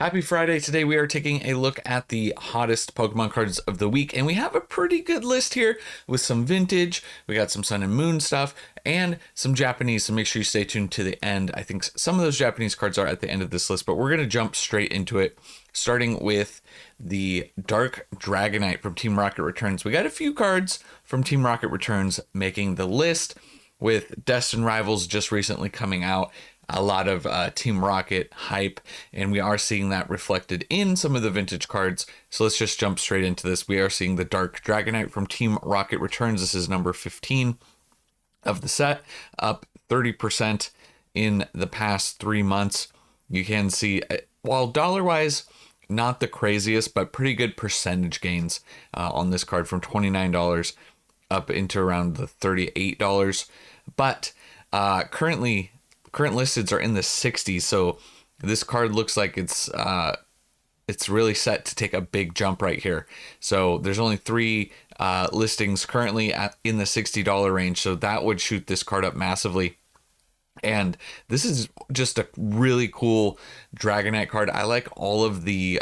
Happy Friday. Today we are taking a look at the hottest Pokemon cards of the week, and we have a pretty good list here with some vintage, we got some Sun and Moon stuff, and some Japanese, so make sure you stay tuned to the end. I think some of those Japanese cards are at the end of this list, but we're going to jump straight into it, starting with the Dark Dragonite from Team Rocket Returns. We got a few cards from Team Rocket Returns making the list, with Destined Rivals just recently coming out. A lot of Team Rocket hype, and we are seeing that reflected in some of the vintage cards. So let's just jump straight into this. We are seeing the Dark Dragonite from Team Rocket Returns. This is number 15 of the set, up 30% in the past 3 months. You can see, while dollar-wise, not the craziest, but pretty good percentage gains on this card, from $29 up into around the $38. But current listeds are in the 60s, so this card looks like it's really set to take a big jump right here. So there's only 3 listings currently in the $60 range, so that would shoot this card up massively. And this is just a really cool Dragonite card. I like all of the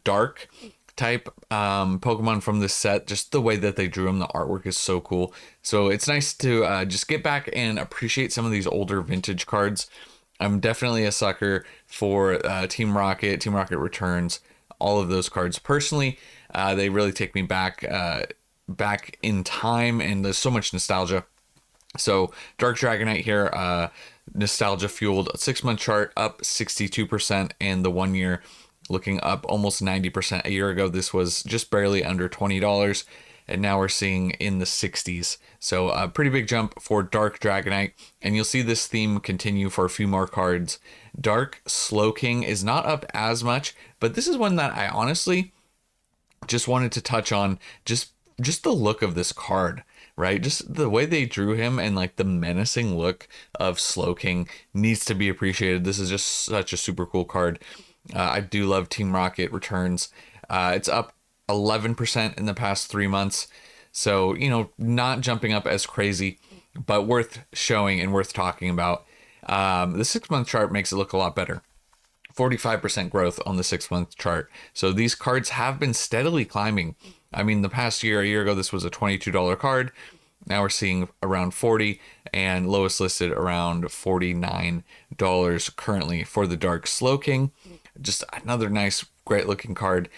dark type Pokemon from this set. Just the way that they drew them, the artwork is so cool. So it's nice to just get back and appreciate some of these older vintage cards. I'm definitely a sucker for Team Rocket Returns, all of those cards. Personally, they really take me back in time, and there's so much nostalgia. So Dark Dragonite here, nostalgia fueled 6-month chart up 62%, and the 1 year looking up almost 90%. A year ago, this was just barely under $20, and now we're seeing in the 60s. So a pretty big jump for Dark Dragonite, and you'll see this theme continue for a few more cards. Dark Slowking is not up as much, but this is one that I honestly just wanted to touch on. Just the look of this card, right? Just the way they drew him, and like the menacing look of Slowking needs to be appreciated. This is just such a super cool card. I do love Team Rocket Returns. It's up 11% in the past 3 months. So, not jumping up as crazy, but worth showing and worth talking about. The 6-month chart makes it look a lot better. 45% growth on the 6-month chart. So these cards have been steadily climbing. I mean, the past year, a year ago, this was a $22 card. Now we're seeing around 40, and lowest listed around $49 currently for the Dark Slowking. Just another nice, great looking card.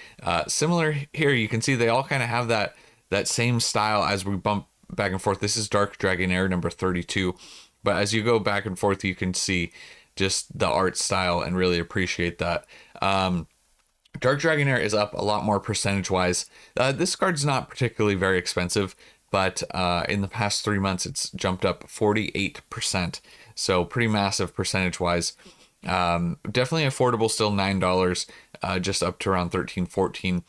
Similar here, you can see they all kind of have that same style as we bump back and forth. This is Dark Dragonair number 32. But as you go back and forth, you can see just the art style and really appreciate that. Dark Dragonair is up a lot more percentage-wise. This card's not particularly very expensive, but in the past 3 months, it's jumped up 48%. So pretty massive percentage-wise. Definitely affordable, still $9, just up to around 13, 14.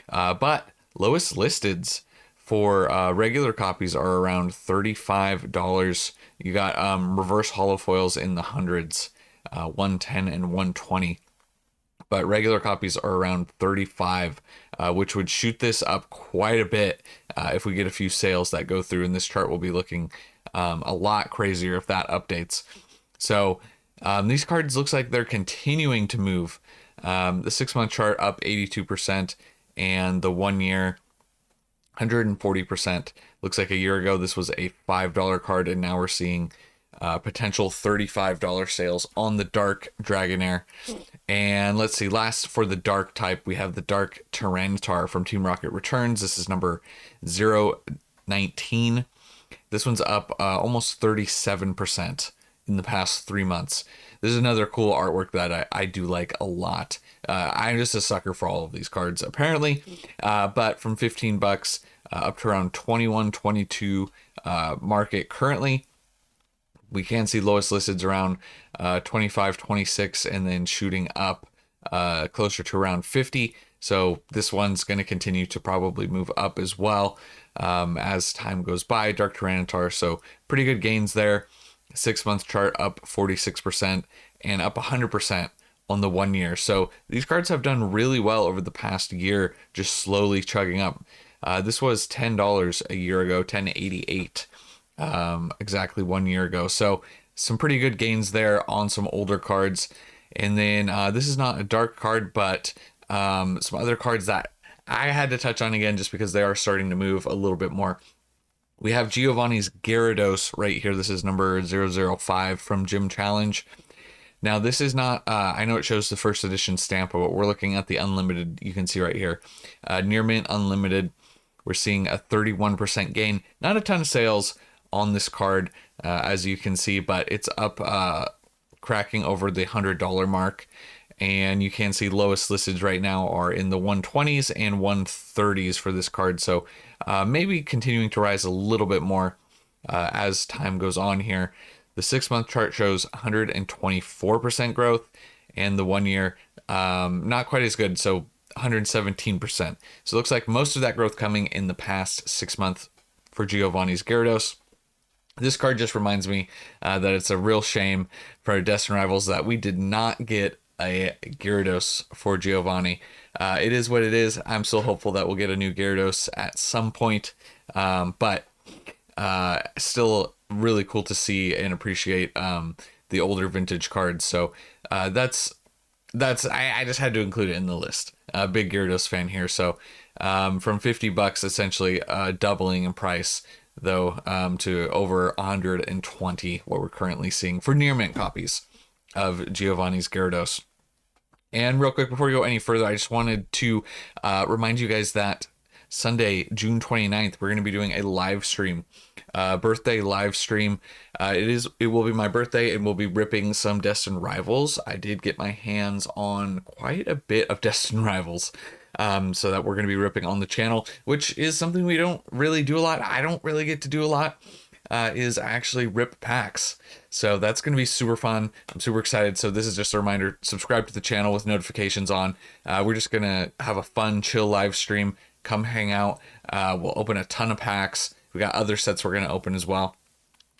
But lowest listeds for regular copies are around $35. You got reverse holofoils in the hundreds, 110 and 120. But regular copies are around 35, which would shoot this up quite a bit if we get a few sales that go through, and this chart will be looking a lot crazier if that updates. So these cards looks like they're continuing to move. The 6-month chart up 82%, and the 1 year 140%. Looks like a year ago this was a $5 card, and now we're seeing potential $35 sales on the Dark Dragonair. And let's see, last for the Dark type, we have the Dark Tentar from Team Rocket Returns. This is number 019. This one's up almost 37% in the past 3 months. This is another cool artwork that I do like a lot. I'm just a sucker for all of these cards, apparently. But from $15 up to around 21, 22 market currently. We can see lowest listeds around 25, 26, and then shooting up closer to around 50. So this one's going to continue to probably move up as well as time goes by. Dark Tyranitar, so pretty good gains there. 6-month chart up 46% and up 100% on the 1 year. So these cards have done really well over the past year, just slowly chugging up. This was $10 a year ago, $10.88 exactly 1 year ago. So some pretty good gains there on some older cards. And then this is not a dark card, but some other cards that I had to touch on again just because they are starting to move a little bit more. We have Giovanni's Gyarados right here. This is number 005 from Gym Challenge. Now, this is not, I know it shows the first edition stamp, but we're looking at the unlimited. You can see right here, Near Mint Unlimited. We're seeing a 31% gain. Not a ton of sales on this card, as you can see, but it's up, cracking over the $100 mark. And you can see lowest listed right now are in the 120s and 130s for this card. So maybe continuing to rise a little bit more as time goes on here. The 6-month chart shows 124% growth, and the 1 year not quite as good, so 117%. So it looks like most of that growth coming in the past 6 months for Giovanni's Gyarados. This card just reminds me that it's a real shame for our Destined rivals that we did not get a Gyarados for Giovanni. It is what it is. I'm still hopeful that we'll get a new Gyarados at some point, but still really cool to see and appreciate the older vintage cards. So that's I just had to include it in the list. Big Gyarados fan here. So from $50 essentially doubling in price though to over 120 what we're currently seeing for near mint copies of Giovanni's Gyarados. And real quick before we go any further, I just wanted to remind you guys that Sunday, June 29th, we're going to be doing a live stream, birthday live stream. It will be my birthday, and we'll be ripping some Destined rivals. I did get my hands on quite a bit of Destined rivals, so that we're going to be ripping on the channel, which is something we don't really do a lot. I don't really get to do a lot, is actually rip packs. So that's going to be super fun. I'm super excited. So this is just a reminder, subscribe to the channel with notifications on. We're just going to have a fun, chill live stream. Come hang out. We'll open a ton of packs. We got other sets we're going to open as well.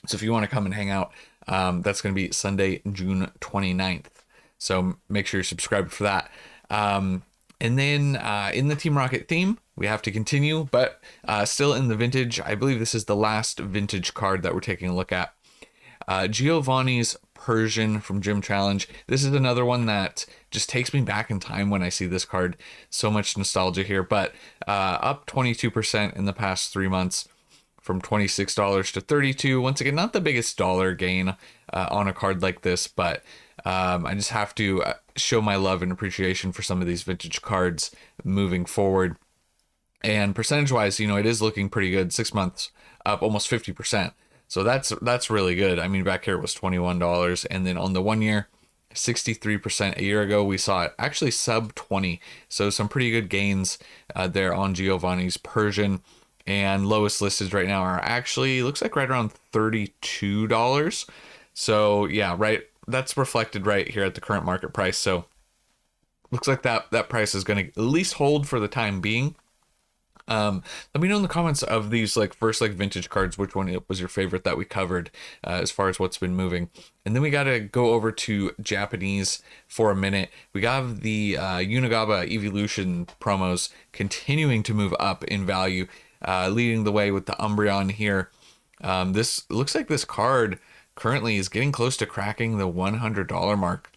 So if you want to come and hang out, that's going to be Sunday, June 29th. So make sure you're subscribed for that. And then in the Team Rocket theme, we have to continue, but still in the vintage. I believe this is the last vintage card that we're taking a look at. Giovanni's Persian from Gym Challenge. This is another one that just takes me back in time when I see this card. So much nostalgia here, but up 22% in the past 3 months from $26 to $32. Once again, not the biggest dollar gain on a card like this, but I just have to show my love and appreciation for some of these vintage cards moving forward. And percentage wise, it is looking pretty good. 6 months up almost 50%. So that's really good. I mean, back here it was $21, and then on the 1 year, 63%. A year ago we saw it actually sub 20. So some pretty good gains there on Giovanni's Persian. And lowest listed right now are actually looks like right around $32. So yeah, right. That's reflected right here at the current market price. So looks like that price is going to at least hold for the time being. Let me know in the comments of these first vintage cards, which one was your favorite that we covered as far as what's been moving. And then we got to go over to Japanese for a minute. We got the Unigaba Evolution promos continuing to move up in value, leading the way with the Umbreon here. This looks like this card currently is getting close to cracking the $100 mark.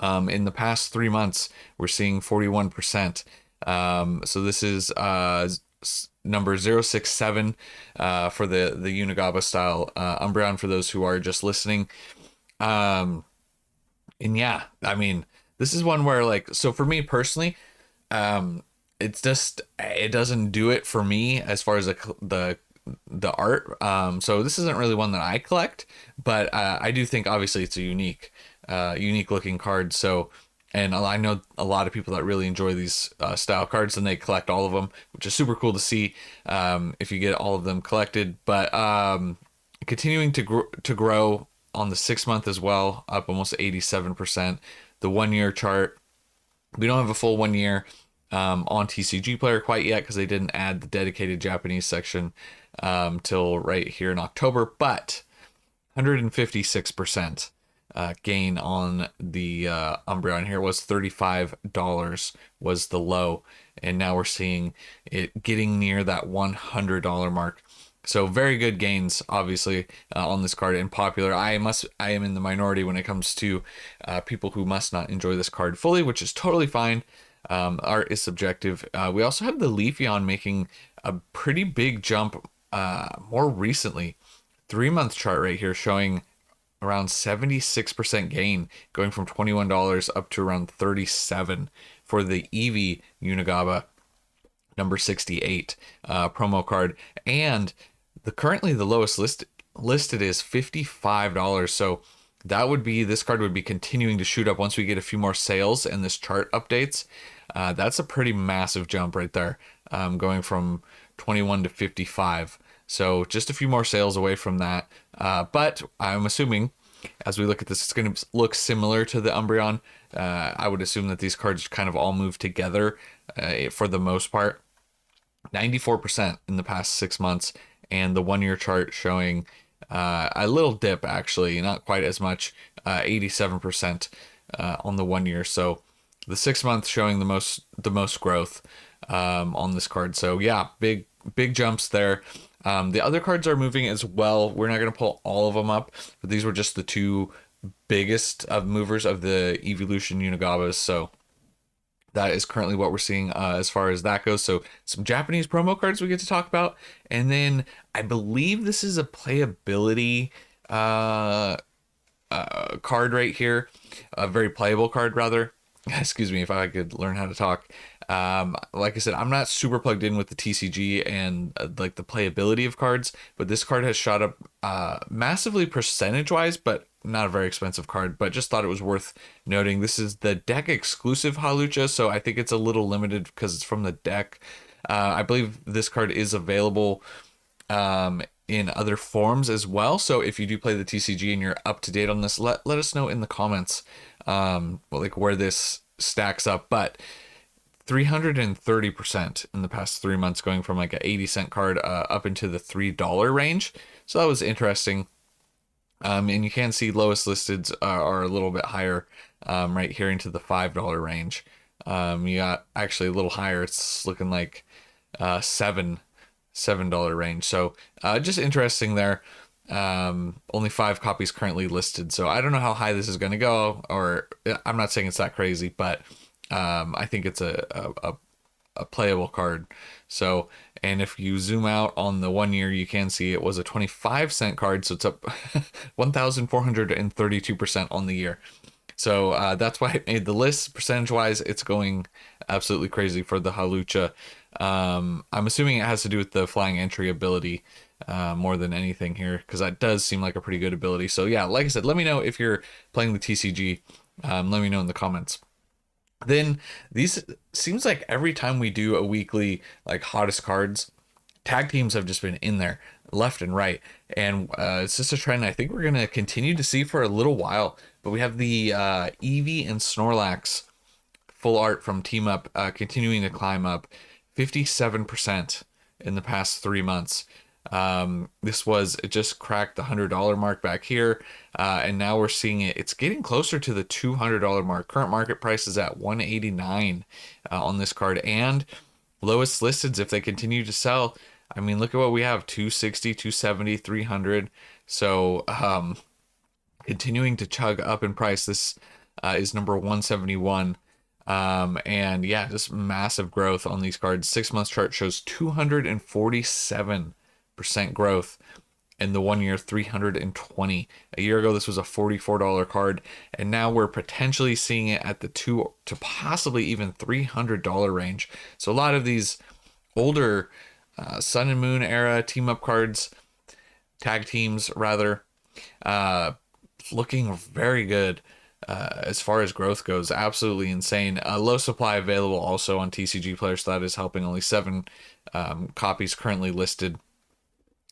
In the past 3 months, we're seeing 41%. So this is number 067 for the Unigaba style Umbreon for those who are just listening. And yeah, I mean, this is one where so for me personally, it's just, it doesn't do it for me as far as the art. So this isn't really one that I collect, but I do think obviously it's a unique looking card. So, and I know a lot of people that really enjoy these style cards, and they collect all of them, which is super cool to see if you get all of them collected. But continuing to grow on the 6 month as well, up almost 87%. The 1 year chart, we don't have a full 1 year on TCG Player quite yet because they didn't add the dedicated Japanese section till right here in October, but 156%. Gain on the Umbreon here was $35 was the low, and now we're seeing it getting near that $100 mark. So very good gains, obviously, on this card and popular. I am in the minority when it comes to people who must not enjoy this card fully, which is totally fine. Art is subjective. We also have the Leafeon making a pretty big jump more recently. 3-month chart right here showing around 76% gain, going from $21 up to around 37 for the Eevee Unigaba number 68 promo card. And currently the lowest listed is $55. So that would be, this card would be continuing to shoot up once we get a few more sales and this chart updates. That's a pretty massive jump right there, going from 21 to 55. So just a few more sales away from that. But I'm assuming as we look at this, it's going to look similar to the Umbreon. I would assume that these cards kind of all move together for the most part. 94% in the past 6 months, and the 1 year chart showing a little dip, actually, not quite as much, 87% on the 1 year. So the 6 months showing the most growth on this card. So yeah, big jumps there. The other cards are moving as well. We're not going to pull all of them up, but these were just the two biggest of movers of the Evolution Unigabas. So that is currently what we're seeing as far as that goes. So some Japanese promo cards we get to talk about. And then I believe this is a playability card right here. A very playable card, rather. Excuse me if I could learn how to talk. Like I said, I'm not super plugged in with the TCG and like the playability of cards, but this card has shot up massively percentage-wise, but not a very expensive card, but just thought it was worth noting. This is the deck exclusive Hawlucha, so I think it's a little limited because it's from the deck. I believe this card is available in other forms as well. So if you do play the TCG and you're up to date on this, let us know in the comments like where this stacks up. But 330% in the past 3 months, going from like an 80-cent card up into the $3 range. So that was interesting. And you can see lowest listeds are a little bit higher right here into the $5 range. You got actually a little higher. It's looking like $7 range. So just interesting there. Only 5 copies currently listed. So I don't know how high this is going to go, or I'm not saying it's that crazy, but I think it's a playable card. So, and if you zoom out on the 1 year, you can see it was a 25-cent card. So it's up 1,432% on the year. So that's why I made the list. Percentage-wise, it's going absolutely crazy for the Hawlucha. I'm assuming it has to do with the flying entry ability more than anything here, because that does seem like a pretty good ability. So yeah, like I said, let me know if you're playing the TCG. Let me know in the comments. Then these, seems like every time we do a weekly like hottest cards, tag teams have just been in there left and right, and it's just a trend I think we're gonna continue to see for a little while. But we have the Eevee and Snorlax full art from TeamUp continuing to climb up 57% in the past 3 months. It just cracked the $100 mark back here, and now we're seeing it's getting closer to the $200 mark. Current market price is at $189 on this card, and lowest listeds, if they continue to sell, I mean, look at what we have: 260, 270, 300. So continuing to chug up in price. This is number 171. And yeah, just massive growth on these cards. 6 months chart shows 247% growth, and the 1 year 320. A year ago this was a $44 card, and now we're potentially seeing it at the $200 to possibly even $300 range. So a lot of these older Sun and Moon era team up cards, tag teams rather, looking very good as far as growth goes. Absolutely insane. Low supply available also on TCG Player, so that is helping. Only 7 copies currently listed.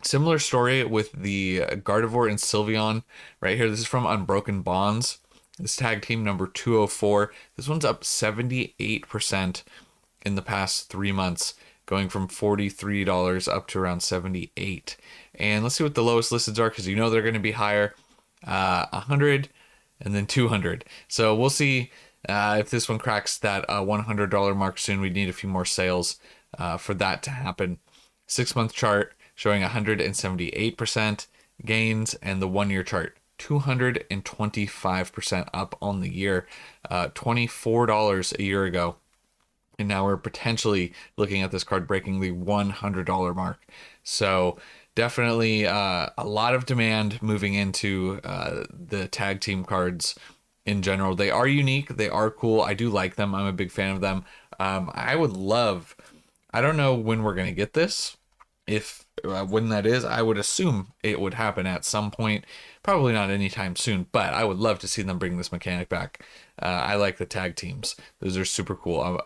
Similar story with the Gardevoir and Sylveon right here. This is from Unbroken Bonds. This tag team number 204. This one's up 78% in the past 3 months, going from $43 up to around $78. And let's see what the lowest listeds are, because you know they're going to be higher. 100 and then 200. So we'll see if this one cracks that $100 mark soon. We need a few more sales for that to happen. 6 month chart showing 178% gains, and the 1-year chart 225% up on the year, $24 a year ago. And now we're potentially looking at this card breaking the $100 mark. So definitely a lot of demand moving into the tag team cards in general. They are unique. They are cool. I do like them. I'm a big fan of them. I would love, I don't know when we're going to get this. If when that is, I would assume it would happen at some point. Probably not anytime soon, but I would love to see them bring this mechanic back. I like the tag teams. Those are super cool.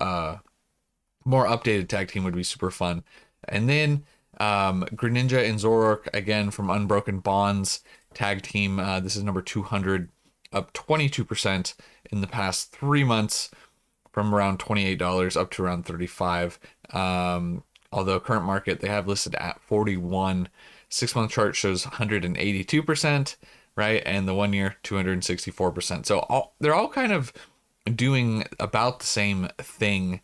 More updated tag team would be super fun. And then Greninja and Zorarch, again, from Unbroken Bonds tag team. This is number 200, up 22% in the past 3 months, from around $28 up to around $35. Although current market, they have listed at 41. 6-month chart shows 182%, right? And the 1-year, 264%. So they're all kind of doing about the same thing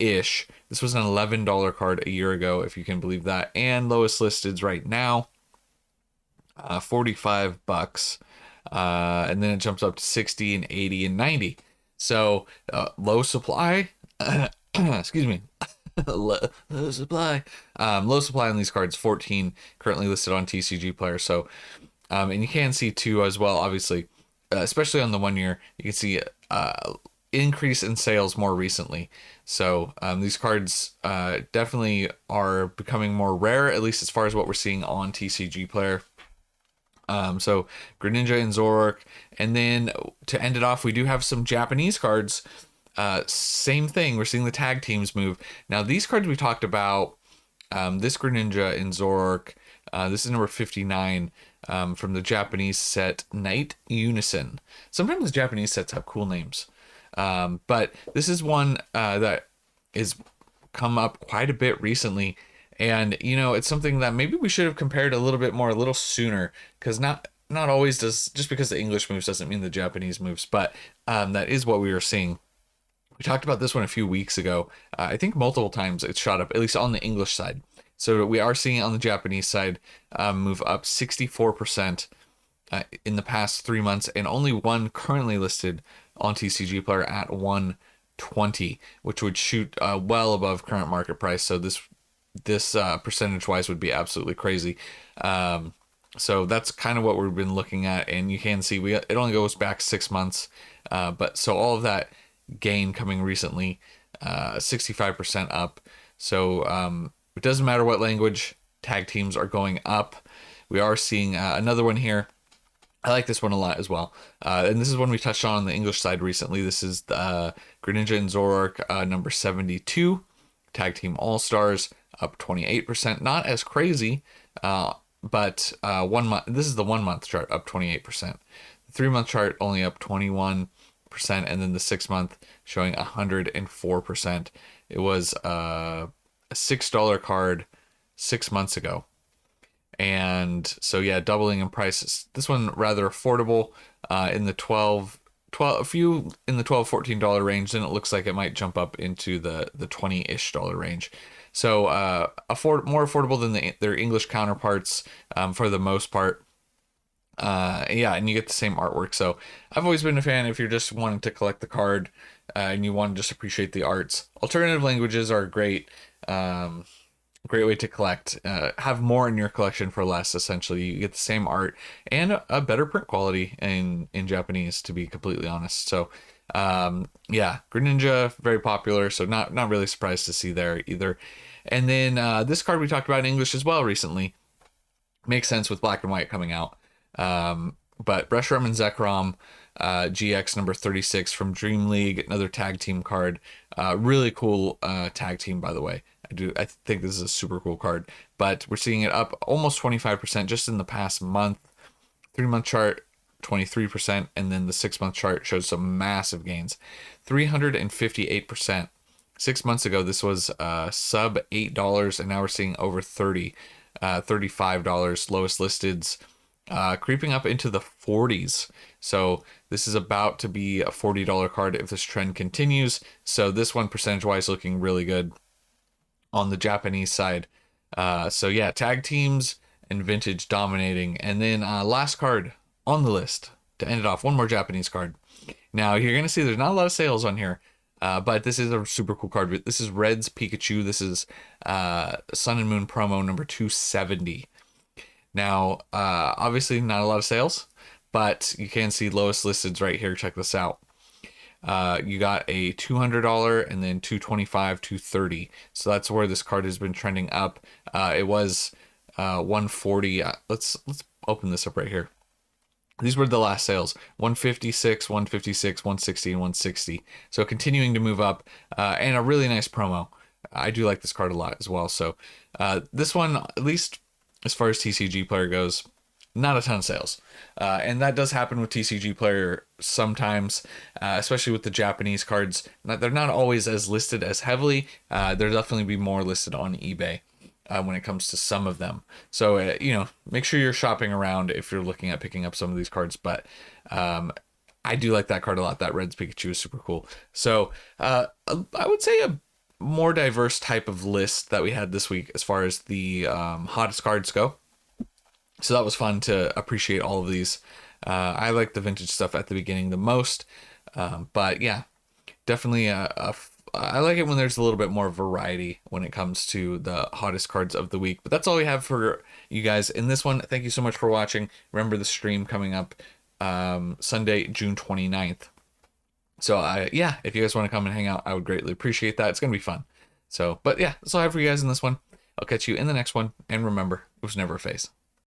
ish. This was an $11 card a year ago, if you can believe that. And lowest listed right now, $45. And then it jumps up to 60 and 80 and 90. So low supply. Excuse me. low supply. Low supply on these cards, 14 currently listed on TCG Player. So and you can see too as well, obviously, especially on the 1 year, you can see increase in sales more recently. So these cards definitely are becoming more rare, at least as far as what we're seeing on TCG Player. So Greninja and Zorarch, and then to end it off, we do have some Japanese cards. Same thing. We're seeing the tag teams move. Now, these cards we talked about, this Greninja and Zorarch, this is number 59 from the Japanese set Night Unison. Sometimes the Japanese sets have cool names, but this is one that is come up quite a bit recently. And, you know, it's something that maybe we should have compared a little bit more, a little sooner, because not always does, just because the English moves doesn't mean the Japanese moves, but that is what we were seeing. We talked about this one a few weeks ago. I think multiple times it's shot up, at least on the English side. So we are seeing it on the Japanese side move up 64% in the past 3 months, and only one currently listed on TCG Player at 120, which would shoot well above current market price. So this percentage wise would be absolutely crazy. So that's kind of what we've been looking at, and you can see it only goes back 6 months, but so all of that gain coming recently, 65% up. So it doesn't matter what language, tag teams are going up. We are seeing another one here. I like this one a lot as well, and this is one we touched on the English side recently. This is the Greninja and Zorarch, number 72, tag team all stars, up 28%. Not as crazy, but 1 month. This is the 1 month chart, up 28%. The 3 month chart only up 21%, and then the 6 month showing 104%. It was a $6 card 6 months ago, and so yeah, doubling in prices. This one rather affordable, in the 12, a few in the $12-14 range. Then it looks like it might jump up into the $20-ish range. So more affordable than their English counterparts, for the most part. Yeah, and you get the same artwork. So I've always been a fan if you're just wanting to collect the card and you want to just appreciate the arts. Alternative languages are a great way to collect. Have more in your collection for less, essentially. You get the same art and a better print quality in Japanese, to be completely honest. So yeah, Greninja, very popular, so not really surprised to see there either. And then this card we talked about in English as well recently. Makes sense with black and white coming out. But Reshiram and Zechrom, GX number 36 from Dream League, another tag team card. Really cool tag team, by the way. I think this is a super cool card. But we're seeing it up almost 25% just in the past month. 3 month chart, 23%, and then the 6 month chart shows some massive gains, 358%. 6 months ago this was sub $8, and now we're seeing over 30, $35. Lowest listeds creeping up into the 40s. So this is about to be a $40 card if this trend continues. So this one percentage wise looking really good on the Japanese side. So yeah, tag teams and vintage dominating. And then last card on the list to end it off, one more Japanese card. Now you're gonna see there's not a lot of sales on here, but this is a super cool card. This is Red's Pikachu. This is Sun and Moon promo number 270. Now, obviously not a lot of sales, but you can see lowest listeds right here. Check this out. You got a $200 and then $225, $230. So that's where this card has been trending up. It was 140. Let's open this up right here. These were the last sales: 156, 156, 160, and 160. So continuing to move up, and a really nice promo. I do like this card a lot as well. So this one, at least as far as TCG player goes, not a ton of sales. And that does happen with TCG player sometimes, especially with the Japanese cards. They're not always as listed as heavily. There'll definitely be more listed on eBay when it comes to some of them. So, make sure you're shopping around if you're looking at picking up some of these cards. But I do like that card a lot. That Red's Pikachu is super cool. So I would say a more diverse type of list that we had this week as far as the hottest cards go. So that was fun to appreciate all of these. I like the vintage stuff at the beginning the most. But yeah, definitely I like it when there's a little bit more variety when it comes to the hottest cards of the week. But that's all we have for you guys in this one. Thank you so much for watching. Remember the stream coming up Sunday, June 29th. So yeah, if you guys want to come and hang out, I would greatly appreciate that. It's going to be fun. So, but yeah, that's all I have for you guys in this one. I'll catch you in the next one. And remember, it was never a phase.